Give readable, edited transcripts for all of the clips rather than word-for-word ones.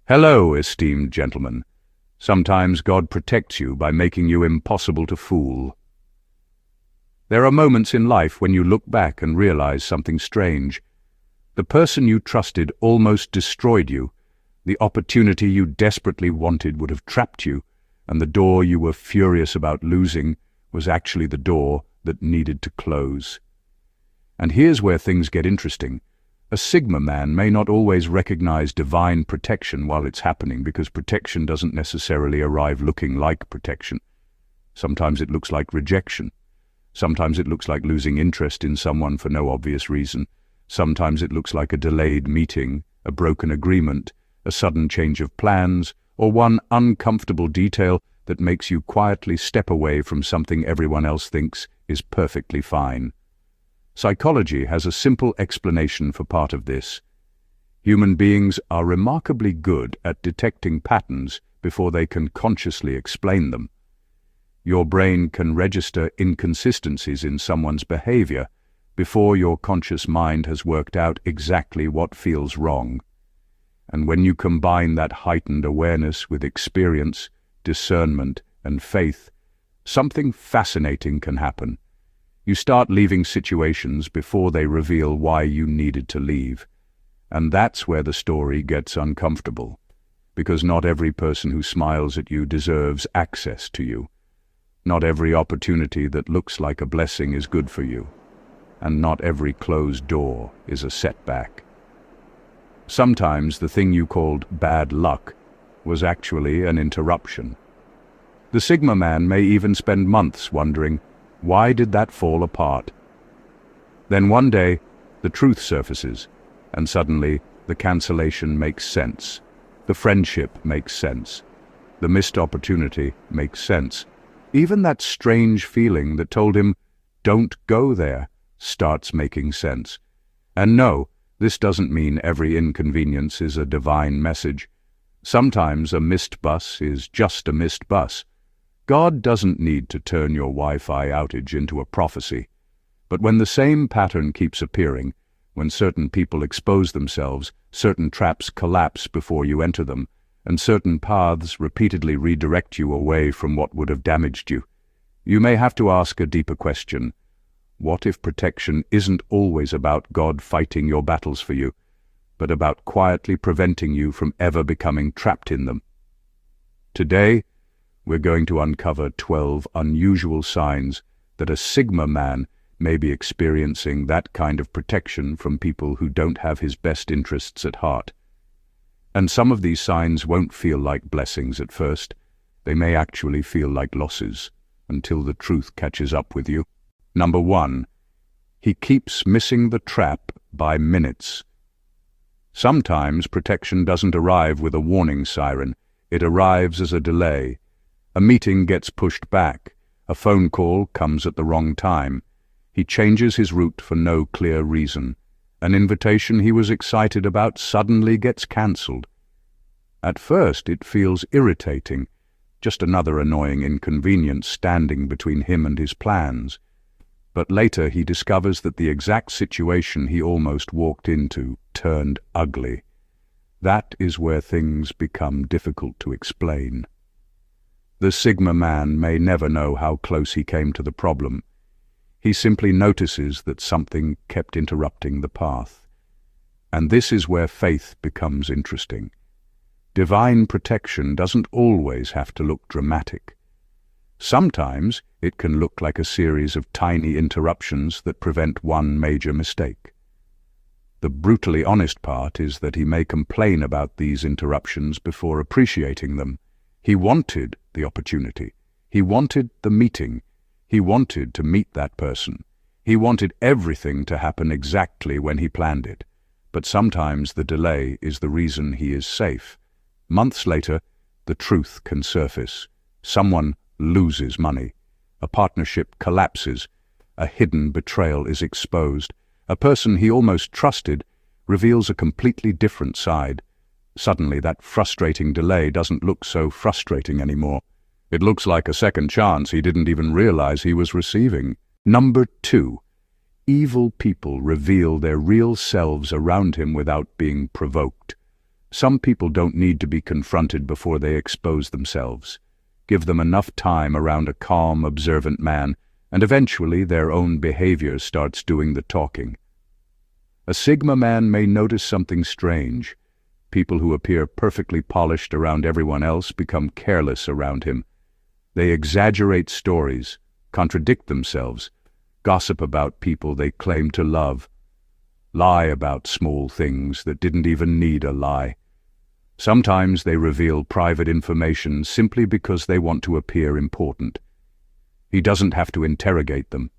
Hello, esteemed gentlemen. Sometimes God protects you by making you impossible to fool. There are moments in life when you look back and realize something strange. The person you trusted almost destroyed you. The opportunity you desperately wanted would have trapped you, and the door you were furious about losing was actually the door that needed to close. And here's where things get interesting. A Sigma man may not always recognize divine protection while it's happening, because protection doesn't necessarily arrive looking like protection. Sometimes it looks like rejection. Sometimes it looks like losing interest in someone for no obvious reason. Sometimes it looks like a delayed meeting, a broken agreement, a sudden change of plans, or one uncomfortable detail that makes you quietly step away from something everyone else thinks is perfectly fine. Psychology has a simple explanation for part of this. Human beings are remarkably good at detecting patterns before they can consciously explain them. Your brain can register inconsistencies in someone's behavior before your conscious mind has worked out exactly what feels wrong. And when you combine that heightened awareness with experience, discernment, and faith, something fascinating can happen. You start leaving situations before they reveal why you needed to leave. And that's where the story gets uncomfortable, because not every person who smiles at you deserves access to you. Not every opportunity that looks like a blessing is good for you, and not every closed door is a setback. Sometimes the thing you called bad luck was actually an interruption. The Sigma man may even spend months wondering, why did that fall apart? Then one day, the truth surfaces, and suddenly the cancellation makes sense. The friendship makes sense. The missed opportunity makes sense. Even that strange feeling that told him, "Don't go there," starts making sense. And no, this doesn't mean every inconvenience is a divine message. Sometimes a missed bus is just a missed bus. God doesn't need to turn your Wi-Fi outage into a prophecy. But when the same pattern keeps appearing, when certain people expose themselves, certain traps collapse before you enter them, and certain paths repeatedly redirect you away from what would have damaged you, you may have to ask a deeper question. What if protection isn't always about God fighting your battles for you, but about quietly preventing you from ever becoming trapped in them? Today, we're going to uncover 12 unusual signs that a Sigma man may be experiencing that kind of protection from people who don't have his best interests at heart. And some of these signs won't feel like blessings at first. They may actually feel like losses, until the truth catches up with you. Number 1. He keeps missing the trap by minutes. Sometimes protection doesn't arrive with a warning siren. It arrives as a delay. A meeting gets pushed back. A phone call comes at the wrong time. He changes his route for no clear reason. An invitation he was excited about suddenly gets cancelled. At first it feels irritating, just another annoying inconvenience standing between him and his plans. But later he discovers that the exact situation he almost walked into turned ugly. That is where things become difficult to explain. The Sigma man may never know how close he came to the problem. He simply notices that something kept interrupting the path. And this is where faith becomes interesting. Divine protection doesn't always have to look dramatic. Sometimes it can look like a series of tiny interruptions that prevent one major mistake. The brutally honest part is that he may complain about these interruptions before appreciating them. He wanted the opportunity. He wanted the meeting. He wanted to meet that person. He wanted everything to happen exactly when he planned it. But sometimes the delay is the reason he is safe. Months later, the truth can surface. Someone loses money. A partnership collapses. A hidden betrayal is exposed. A person he almost trusted reveals a completely different side. Suddenly, that frustrating delay doesn't look so frustrating anymore. It looks like a second chance he didn't even realize he was receiving. Number 2. Evil people reveal their real selves around him without being provoked. Some people don't need to be confronted before they expose themselves. Give them enough time around a calm, observant man, and eventually their own behavior starts doing the talking. A Sigma man may notice something strange. People who appear perfectly polished around everyone else become careless around him. They exaggerate stories, contradict themselves, gossip about people they claim to love, lie about small things that didn't even need a lie. Sometimes they reveal private information simply because they want to appear important. He doesn't have to interrogate them.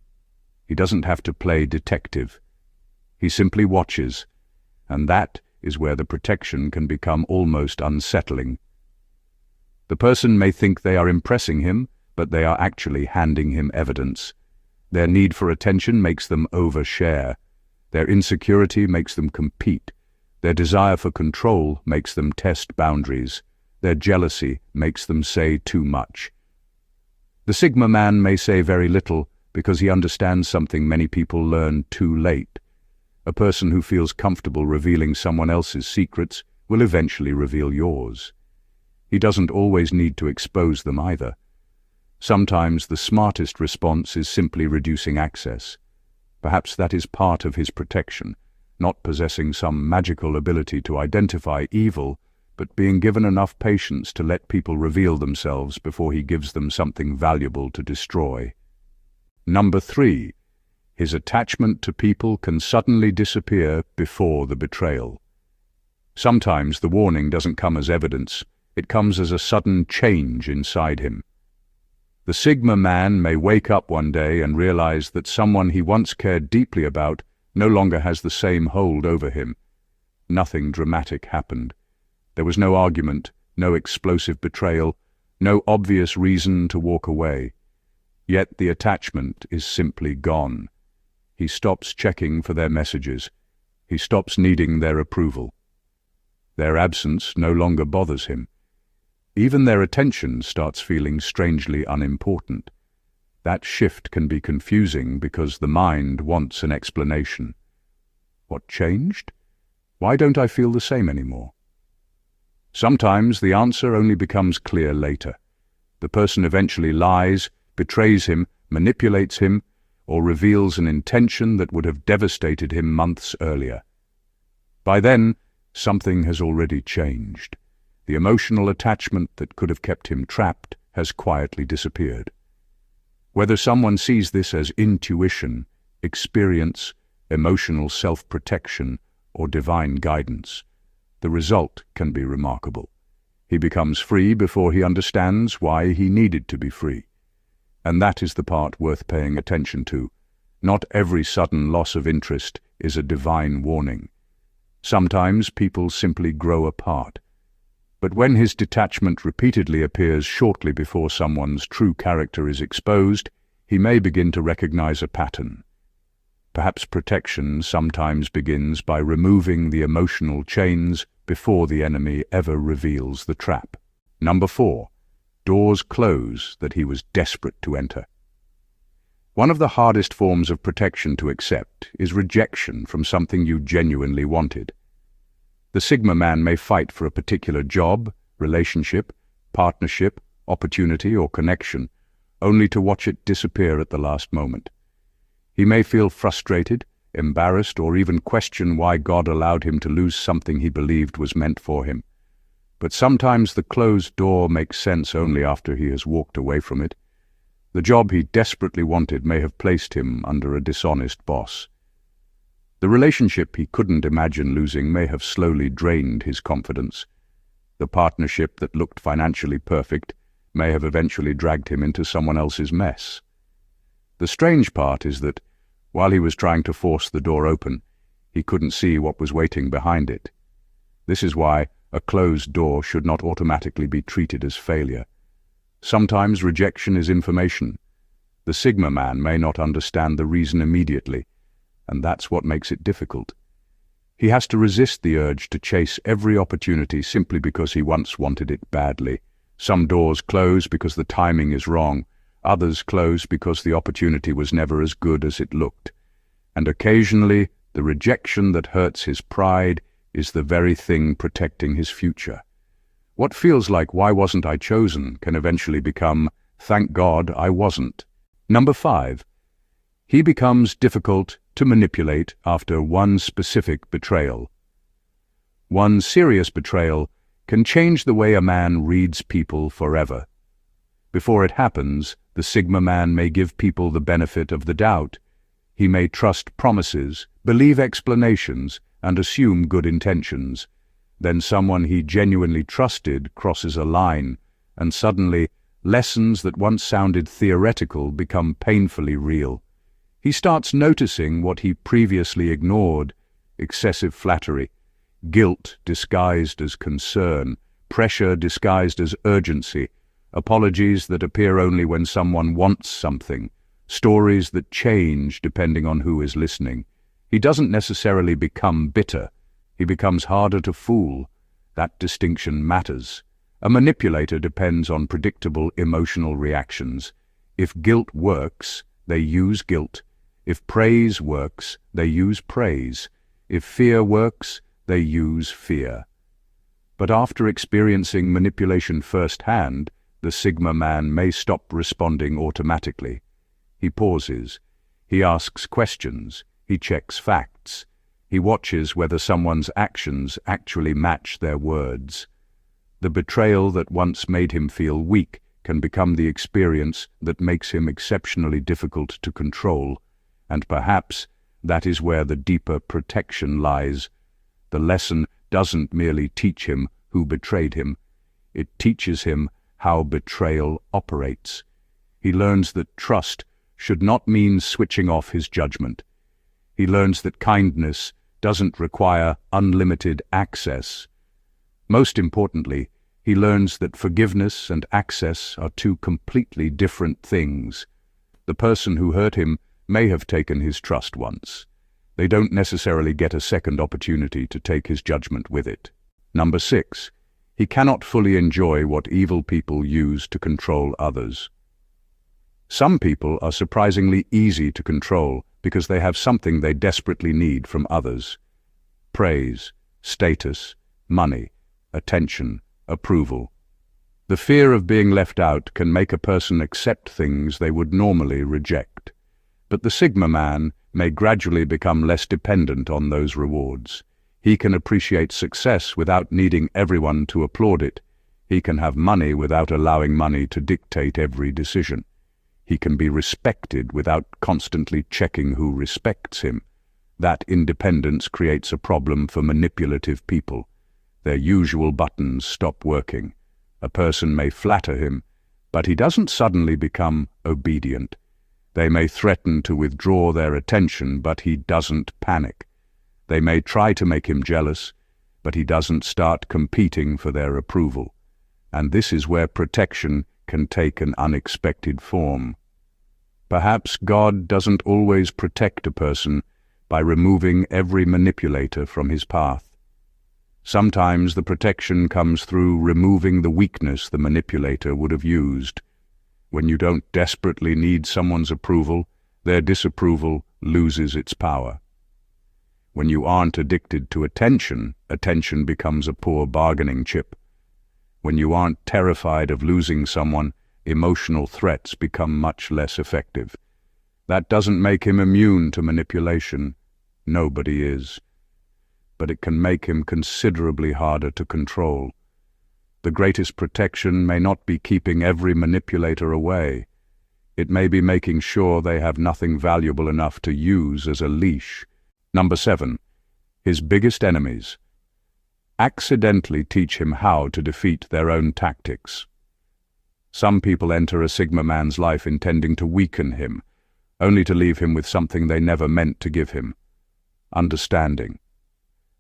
He doesn't have to play detective. He simply watches, and that is where the protection can become almost unsettling. The person may think they are impressing him, but they are actually handing him evidence. Their need for attention makes them overshare. Their insecurity makes them compete. Their desire for control makes them test boundaries. Their jealousy makes them say too much. The Sigma man may say very little because he understands something many people learn too late. A person who feels comfortable revealing someone else's secrets will eventually reveal yours. He doesn't always need to expose them either. Sometimes the smartest response is simply reducing access. Perhaps that is part of his protection, not possessing some magical ability to identify evil, but being given enough patience to let people reveal themselves before he gives them something valuable to destroy. Number 3. His attachment to people can suddenly disappear before the betrayal. Sometimes the warning doesn't come as evidence, it comes as a sudden change inside him. The Sigma man may wake up one day and realize that someone he once cared deeply about no longer has the same hold over him. Nothing dramatic happened. There was no argument, no explosive betrayal, no obvious reason to walk away. Yet the attachment is simply gone. He stops checking for their messages. He stops needing their approval. Their absence no longer bothers him. Even their attention starts feeling strangely unimportant. That shift can be confusing because the mind wants an explanation. What changed? Why don't I feel the same anymore? Sometimes the answer only becomes clear later. The person eventually lies, betrays him, manipulates him, or reveals an intention that would have devastated him months earlier. By then, something has already changed. The emotional attachment that could have kept him trapped has quietly disappeared. Whether someone sees this as intuition, experience, emotional self-protection, or divine guidance, the result can be remarkable. He becomes free before he understands why he needed to be free. And that is the part worth paying attention to. Not every sudden loss of interest is a divine warning. Sometimes people simply grow apart. But when his detachment repeatedly appears shortly before someone's true character is exposed, he may begin to recognize a pattern. Perhaps protection sometimes begins by removing the emotional chains before the enemy ever reveals the trap. Number 4. Doors close that he was desperate to enter. One of the hardest forms of protection to accept is rejection from something you genuinely wanted. The Sigma man may fight for a particular job, relationship, partnership, opportunity, or connection, only to watch it disappear at the last moment. He may feel frustrated, embarrassed, or even question why God allowed him to lose something he believed was meant for him. But sometimes the closed door makes sense only after he has walked away from it. The job he desperately wanted may have placed him under a dishonest boss. The relationship he couldn't imagine losing may have slowly drained his confidence. The partnership that looked financially perfect may have eventually dragged him into someone else's mess. The strange part is that, while he was trying to force the door open, he couldn't see what was waiting behind it. This is why a closed door should not automatically be treated as failure. Sometimes rejection is information. The Sigma man may not understand the reason immediately, and that's what makes it difficult. He has to resist the urge to chase every opportunity simply because he once wanted it badly. Some doors close because the timing is wrong, others close because the opportunity was never as good as it looked. And occasionally, the rejection that hurts his pride is the very thing protecting his future. What feels like "why wasn't I chosen" can eventually become "thank God I wasn't." Number 5. He becomes difficult to manipulate after one specific betrayal. One serious betrayal can change the way a man reads people forever. Before it happens, the Sigma man may give people the benefit of the doubt. He may trust promises, believe explanations, and assume good intentions. Then someone he genuinely trusted crosses a line, and suddenly lessons that once sounded theoretical become painfully real. He starts noticing what he previously ignored: excessive flattery, guilt disguised as concern, pressure disguised as urgency, apologies that appear only when someone wants something, stories that change depending on who is listening. He doesn't necessarily become bitter. He becomes harder to fool. That distinction matters. A manipulator depends on predictable emotional reactions. If guilt works, they use guilt. If praise works, they use praise. If fear works, they use fear. But after experiencing manipulation firsthand, the Sigma man may stop responding automatically. He pauses. He asks questions. He checks facts. He watches whether someone's actions actually match their words. The betrayal that once made him feel weak can become the experience that makes him exceptionally difficult to control, and perhaps that is where the deeper protection lies. The lesson doesn't merely teach him who betrayed him. It teaches him how betrayal operates. He learns that trust should not mean switching off his judgment. He learns that kindness doesn't require unlimited access. Most importantly, he learns that forgiveness and access are two completely different things. The person who hurt him may have taken his trust once. They don't necessarily get a second opportunity to take his judgment with it. Number 6. He cannot fully enjoy what evil people use to control others. Some people are surprisingly easy to control because they have something they desperately need from others: praise, status, money, attention, approval. The fear of being left out can make a person accept things they would normally reject. But the Sigma man may gradually become less dependent on those rewards. He can appreciate success without needing everyone to applaud it. He can have money without allowing money to dictate every decision. He can be respected without constantly checking who respects him. That independence creates a problem for manipulative people. Their usual buttons stop working. A person may flatter him, but he doesn't suddenly become obedient. They may threaten to withdraw their attention, but he doesn't panic. They may try to make him jealous, but he doesn't start competing for their approval. And this is where protection can take an unexpected form. Perhaps God doesn't always protect a person by removing every manipulator from his path. Sometimes the protection comes through removing the weakness the manipulator would have used. When you don't desperately need someone's approval, their disapproval loses its power. When you aren't addicted to attention, attention becomes a poor bargaining chip. When you aren't terrified of losing someone, emotional threats become much less effective. That doesn't make him immune to manipulation. Nobody is. But it can make him considerably harder to control. The greatest protection may not be keeping every manipulator away. It may be making sure they have nothing valuable enough to use as a leash. Number 7. His biggest enemies. Accidentally teach him how to defeat their own tactics. Some people enter a Sigma man's life intending to weaken him, only to leave him with something they never meant to give him: understanding.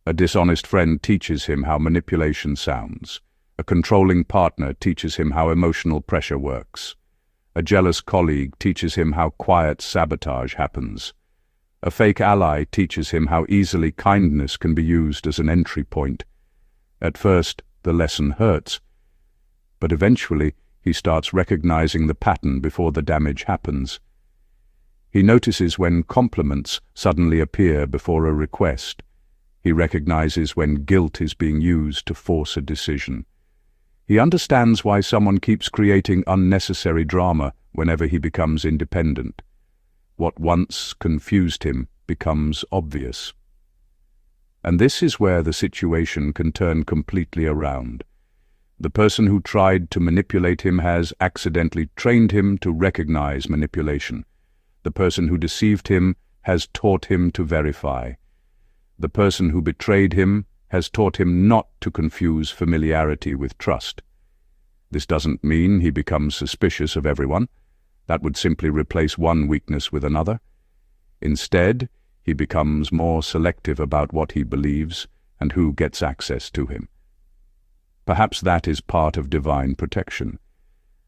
A dishonest friend teaches him how manipulation sounds. A controlling partner teaches him how emotional pressure works. A jealous colleague teaches him how quiet sabotage happens. A fake ally teaches him how easily kindness can be used as an entry point. At first, the lesson hurts, but eventually he starts recognizing the pattern before the damage happens. He notices when compliments suddenly appear before a request. He recognizes when guilt is being used to force a decision. He understands why someone keeps creating unnecessary drama whenever he becomes independent. What once confused him becomes obvious. And this is where the situation can turn completely around. The person who tried to manipulate him has accidentally trained him to recognize manipulation. The person who deceived him has taught him to verify. The person who betrayed him has taught him not to confuse familiarity with trust. This doesn't mean he becomes suspicious of everyone. That would simply replace one weakness with another. Instead, he becomes more selective about what he believes and who gets access to him. Perhaps that is part of divine protection.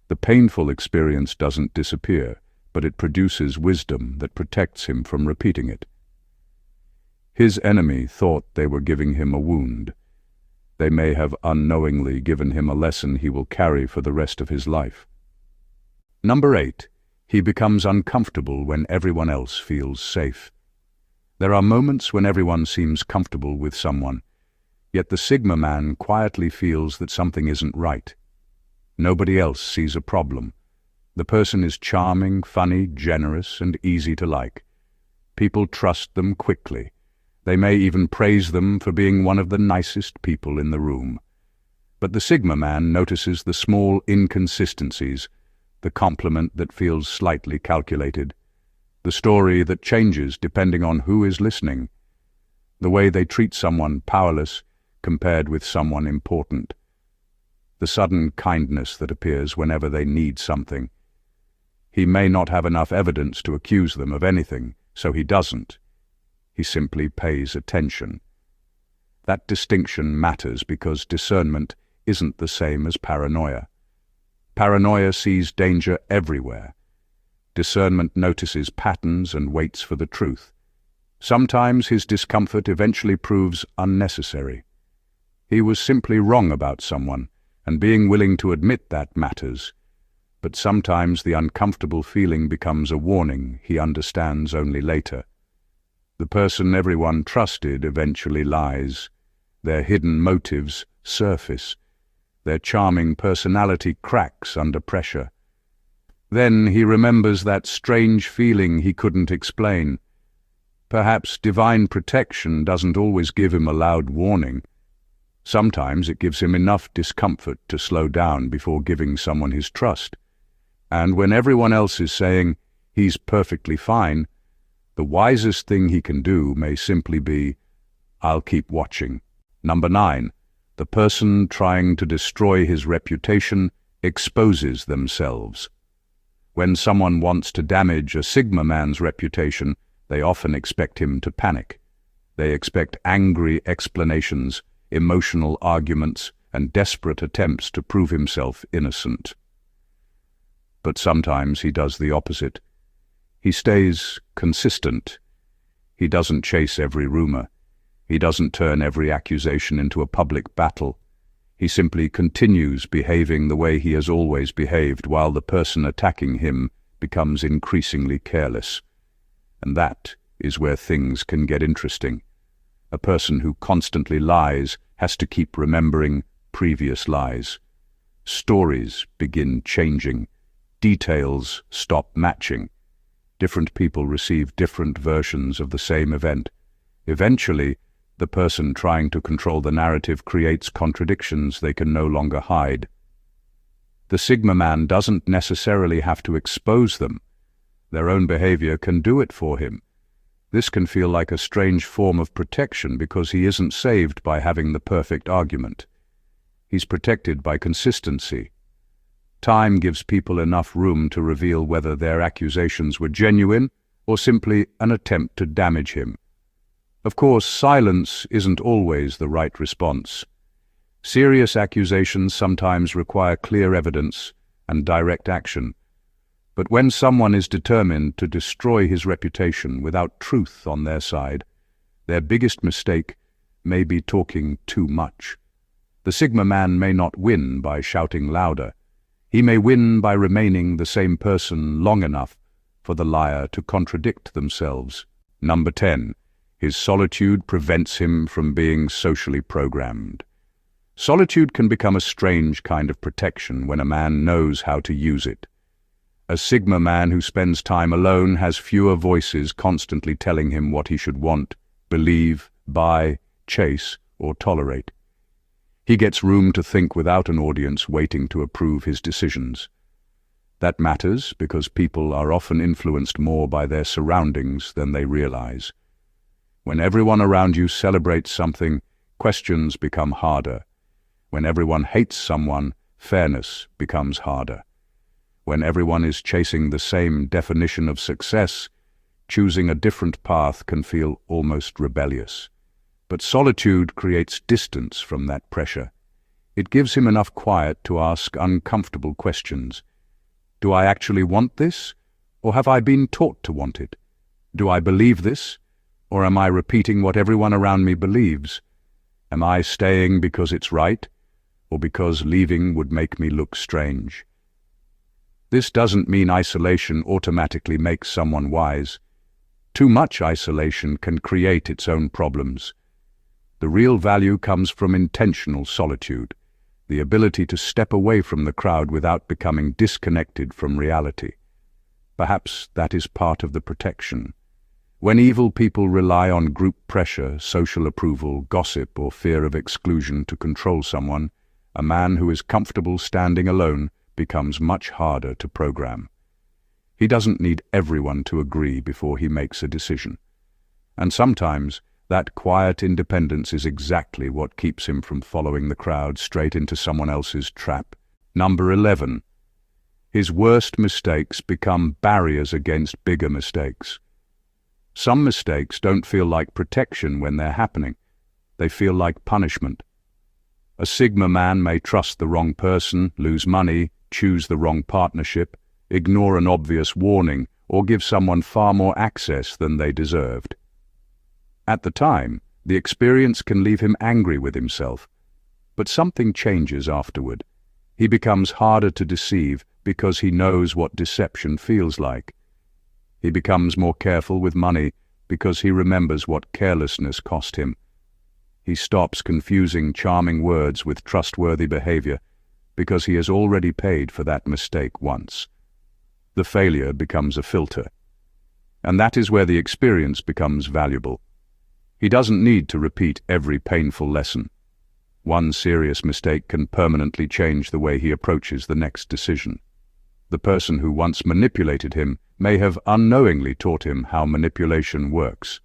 The painful experience doesn't disappear, but it produces wisdom that protects him from repeating it. His enemy thought they were giving him a wound. They may have unknowingly given him a lesson he will carry for the rest of his life. Number 8. He becomes uncomfortable when everyone else feels safe. There are moments when everyone seems comfortable with someone, yet the Sigma man quietly feels that something isn't right. Nobody else sees a problem. The person is charming, funny, generous, and easy to like. People trust them quickly. They may even praise them for being one of the nicest people in the room. But the Sigma man notices the small inconsistencies, the compliment that feels slightly calculated, the story that changes depending on who is listening, the way they treat someone powerless compared with someone important, the sudden kindness that appears whenever they need something. He may not have enough evidence to accuse them of anything, so he doesn't. He simply pays attention. That distinction matters because discernment isn't the same as paranoia. Paranoia sees danger everywhere. Discernment notices patterns and waits for the truth. Sometimes his discomfort eventually proves unnecessary. He was simply wrong about someone, and being willing to admit that matters. But sometimes the uncomfortable feeling becomes a warning he understands only later. The person everyone trusted eventually lies. Their hidden motives surface. Their charming personality cracks under pressure. Then he remembers that strange feeling he couldn't explain. Perhaps divine protection doesn't always give him a loud warning. Sometimes it gives him enough discomfort to slow down before giving someone his trust. And when everyone else is saying, "He's perfectly fine," the wisest thing he can do may simply be, "I'll keep watching." Number 9. The person trying to destroy his reputation exposes themselves. When someone wants to damage a Sigma man's reputation, they often expect him to panic. They expect angry explanations, emotional arguments, and desperate attempts to prove himself innocent. But sometimes he does the opposite. He stays consistent. He doesn't chase every rumor. He doesn't turn every accusation into a public battle. He simply continues behaving the way he has always behaved while the person attacking him becomes increasingly careless. And that is where things can get interesting. A person who constantly lies has to keep remembering previous lies. Stories begin changing. Details stop matching. Different people receive different versions of the same event. Eventually, the person trying to control the narrative creates contradictions they can no longer hide. The Sigma man doesn't necessarily have to expose them. Their own behavior can do it for him. This can feel like a strange form of protection because he isn't saved by having the perfect argument. He's protected by consistency. Time gives people enough room to reveal whether their accusations were genuine or simply an attempt to damage him. Of course, silence isn't always the right response. Serious accusations sometimes require clear evidence and direct action. But when someone is determined to destroy his reputation without truth on their side, their biggest mistake may be talking too much. The Sigma man may not win by shouting louder. He may win by remaining the same person long enough for the liar to contradict themselves. Number 10. His solitude prevents him from being socially programmed. Solitude can become a strange kind of protection when a man knows how to use it. A Sigma man who spends time alone has fewer voices constantly telling him what he should want, believe, buy, chase, or tolerate. He gets room to think without an audience waiting to approve his decisions. That matters because people are often influenced more by their surroundings than they realize. When everyone around you celebrates something, questions become harder. When everyone hates someone, fairness becomes harder. When everyone is chasing the same definition of success, choosing a different path can feel almost rebellious. But solitude creates distance from that pressure. It gives him enough quiet to ask uncomfortable questions. Do I actually want this, or have I been taught to want it? Do I believe this, or am I repeating what everyone around me believes? Am I staying because it's right, or because leaving would make me look strange? This doesn't mean isolation automatically makes someone wise. Too much isolation can create its own problems. The real value comes from intentional solitude, the ability to step away from the crowd without becoming disconnected from reality. Perhaps that is part of the protection. When evil people rely on group pressure, social approval, gossip, or fear of exclusion to control someone, a man who is comfortable standing alone becomes much harder to program. He doesn't need everyone to agree before he makes a decision. And sometimes that quiet independence is exactly what keeps him from following the crowd straight into someone else's trap. Number 11. His worst mistakes become barriers against bigger mistakes. Some mistakes don't feel like protection when they're happening. They feel like punishment. A Sigma man may trust the wrong person, lose money, choose the wrong partnership, ignore an obvious warning, or give someone far more access than they deserved. At the time, the experience can leave him angry with himself, but something changes afterward. He becomes harder to deceive because he knows what deception feels like. He becomes more careful with money because he remembers what carelessness cost him. He stops confusing charming words with trustworthy behavior because he has already paid for that mistake once. The failure becomes a filter. And that is where the experience becomes valuable. He doesn't need to repeat every painful lesson. One serious mistake can permanently change the way he approaches the next decision. The person who once manipulated him may have unknowingly taught him how manipulation works.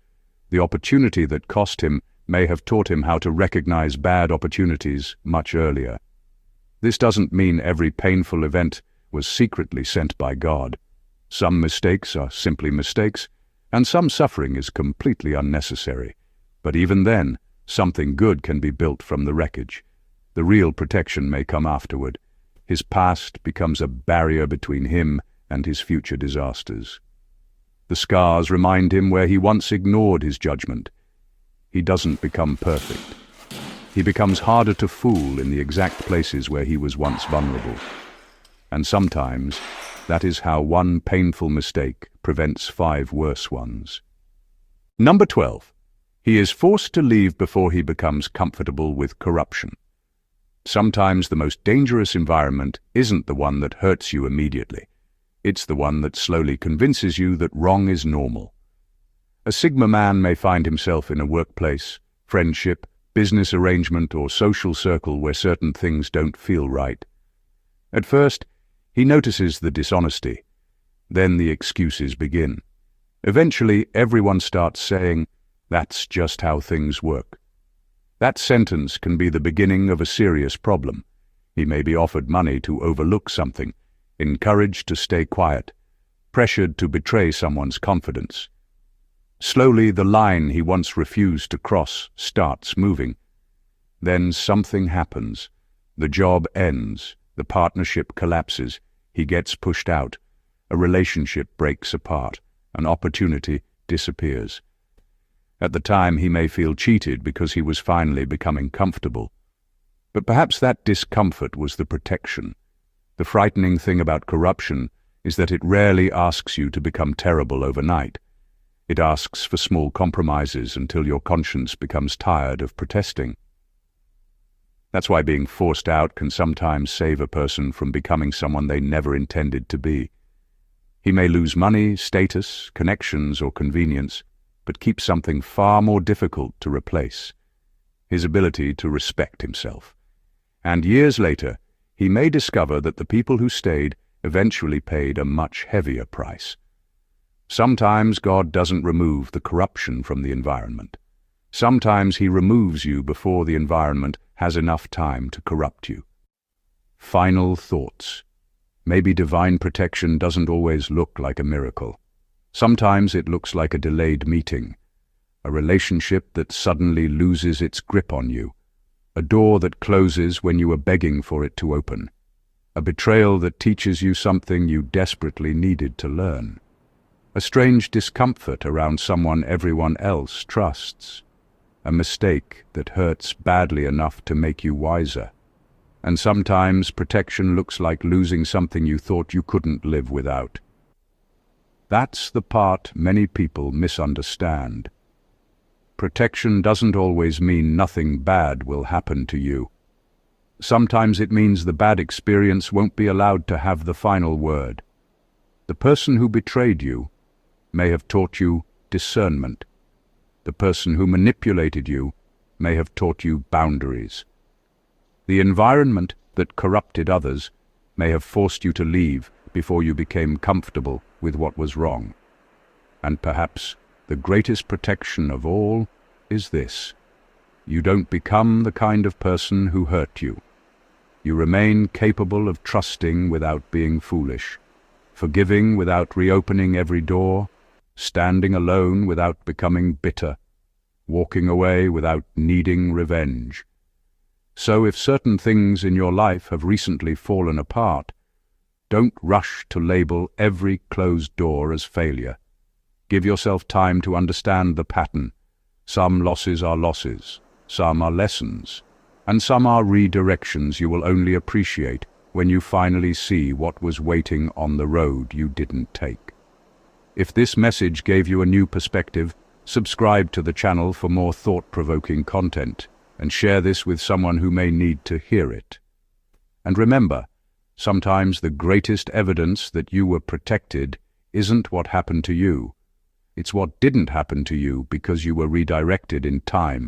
The opportunity that cost him may have taught him how to recognize bad opportunities much earlier. This doesn't mean every painful event was secretly sent by God. Some mistakes are simply mistakes, and some suffering is completely unnecessary. But even then, something good can be built from the wreckage. The real protection may come afterward. His past becomes a barrier between him and his future disasters. The scars remind him where he once ignored his judgment. He doesn't become perfect. He becomes harder to fool in the exact places where he was once vulnerable. And sometimes, that is how one painful mistake prevents 5 worse ones. Number 12. He is forced to leave before he becomes comfortable with corruption. Sometimes the most dangerous environment isn't the one that hurts you immediately. It's the one that slowly convinces you that wrong is normal. A Sigma man may find himself in a workplace, friendship, business arrangement, or social circle where certain things don't feel right. At first, he notices the dishonesty. Then the excuses begin. Eventually, everyone starts saying, "That's just how things work." That sentence can be the beginning of a serious problem. He may be offered money to overlook something, encouraged to stay quiet, pressured to betray someone's confidence. Slowly, the line he once refused to cross starts moving. Then something happens. The job ends, the partnership collapses, he gets pushed out, a relationship breaks apart, an opportunity disappears. At the time, he may feel cheated because he was finally becoming comfortable. But perhaps that discomfort was the protection. The frightening thing about corruption is that it rarely asks you to become terrible overnight. It asks for small compromises until your conscience becomes tired of protesting. That's why being forced out can sometimes save a person from becoming someone they never intended to be. He may lose money, status, connections, or convenience, but keep something far more difficult to replace: his ability to respect himself. And years later, he may discover that the people who stayed eventually paid a much heavier price. Sometimes God doesn't remove the corruption from the environment. Sometimes He removes you before the environment has enough time to corrupt you. Final thoughts. Maybe divine protection doesn't always look like a miracle. Sometimes it looks like a delayed meeting, a relationship that suddenly loses its grip on you, a door that closes when you are begging for it to open, a betrayal that teaches you something you desperately needed to learn, a strange discomfort around someone everyone else trusts, a mistake that hurts badly enough to make you wiser. And sometimes protection looks like losing something you thought you couldn't live without. That's the part many people misunderstand. Protection doesn't always mean nothing bad will happen to you. Sometimes it means the bad experience won't be allowed to have the final word. The person who betrayed you may have taught you discernment. The person who manipulated you may have taught you boundaries. The environment that corrupted others may have forced you to leave before you became comfortable with what was wrong. And perhaps the greatest protection of all is this: you don't become the kind of person who hurt you. You remain capable of trusting without being foolish, forgiving without reopening every door, standing alone without becoming bitter, walking away without needing revenge. So if certain things in your life have recently fallen apart, don't rush to label every closed door as failure. Give yourself time to understand the pattern. Some losses are losses, some are lessons, and some are redirections you will only appreciate when you finally see what was waiting on the road you didn't take. If this message gave you a new perspective, subscribe to the channel for more thought-provoking content, and share this with someone who may need to hear it. And remember, sometimes the greatest evidence that you were protected isn't what happened to you. It's what didn't happen to you because you were redirected in time.